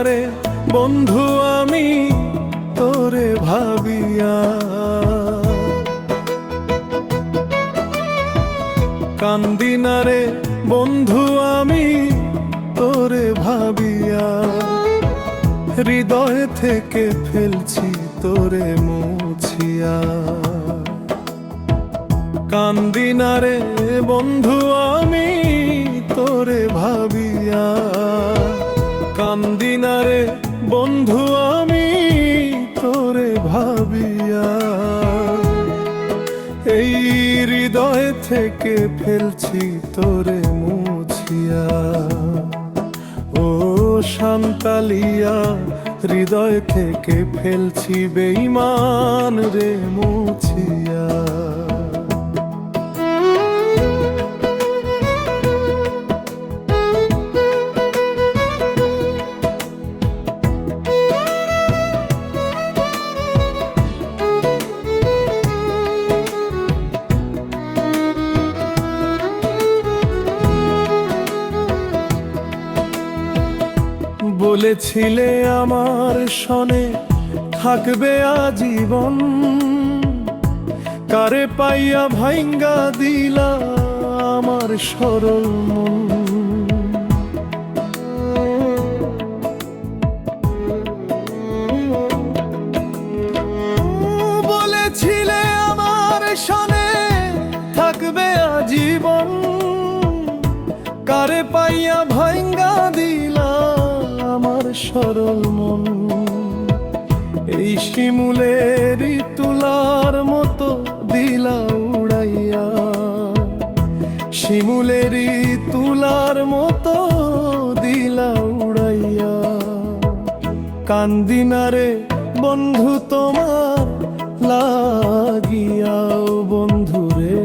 রে বন্ধু আমি তোরে ভাবিয়া, কান্দি না রে বন্ধু আমি তোরে ভাবিয়া, হৃদয় থেকে ফেলছি তোরে মুছিয়া। কান্দি না রে বন্ধু আমি তোরে ভাবিয়া, কান্দি না রে বন্ধু আমি তোরে ভাবিয়া, এই হৃদয় থেকে ফেলছি তোরে মুছিয়া। ও শান্তালিয়া হৃদয় থেকে ফেলছি বেঈমান রে মুছিয়া। বলেছিলে আমার সনে থাকবে আজীবন, কারে পাইয়া ভাঙ্গা দিলা আমার সরল মন। বলেছিলে আমার সনে থাকবে আজীবন, কারে পাইয়া ভাঙ্গা দিলা আমার সরল মন। এই শিমুলের তুলার মতো দিলা উড়াইয়া, শিমুলের তুলার মতো দিলা উড়াইয়া। কান্দি না রে বন্ধু তোমার লাগিয়া, বন্ধু রে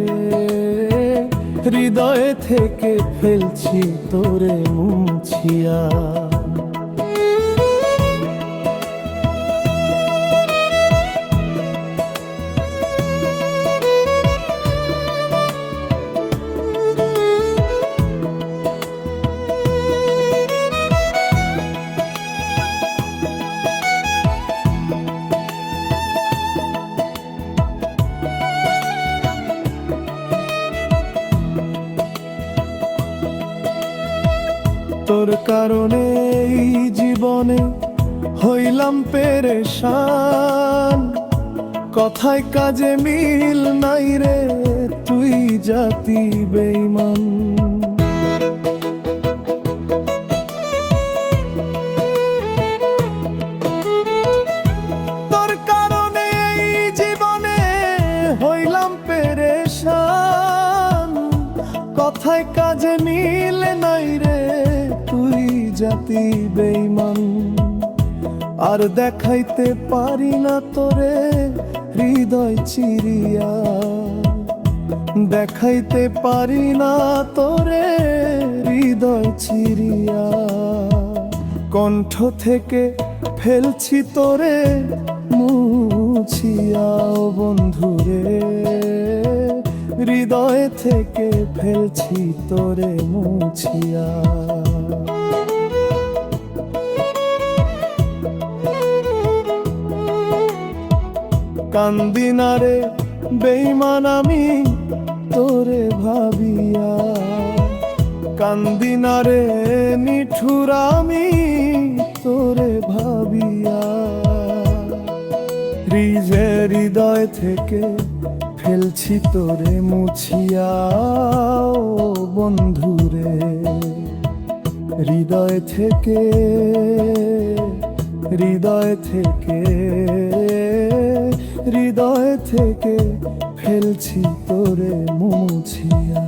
হৃদয় থেকে ফেলছি তোরে মুছিয়া। তোর কারণে এই জীবনে হইলাম পেরেশান, কথায় কাজে মিল নাই রে তুই জাতি বেঈমান। তোর কারণে এই জীবনে হইলাম পেরেশান, কথায় কাজে মিল নাই রে তুই জাতি বেঈমান। আর দেখাইতে পারি না তোরে হৃদয় চিরিয়া, দেখাইতে পারি না তোরে হৃদয় চিরিয়া। কণ্ঠ থেকে ফেলছি তোরে মুছিয়া, ও বন্ধুরে হৃদয় থেকে ফেলছি তোরে মুছিয়া। কান্দি না রে বেঈমান আমি তোরে ভাবিয়া, কান্দি না রে নিঠুর আমি তোরে ভাবিয়া। হৃদয় থেকে ফেলছি তোরে মুছিয়া, ও বন্ধুরে হৃদয় থেকে, হৃদয় থেকে, হৃদয় থেকে ফেলছি তোরে মুছিয়া।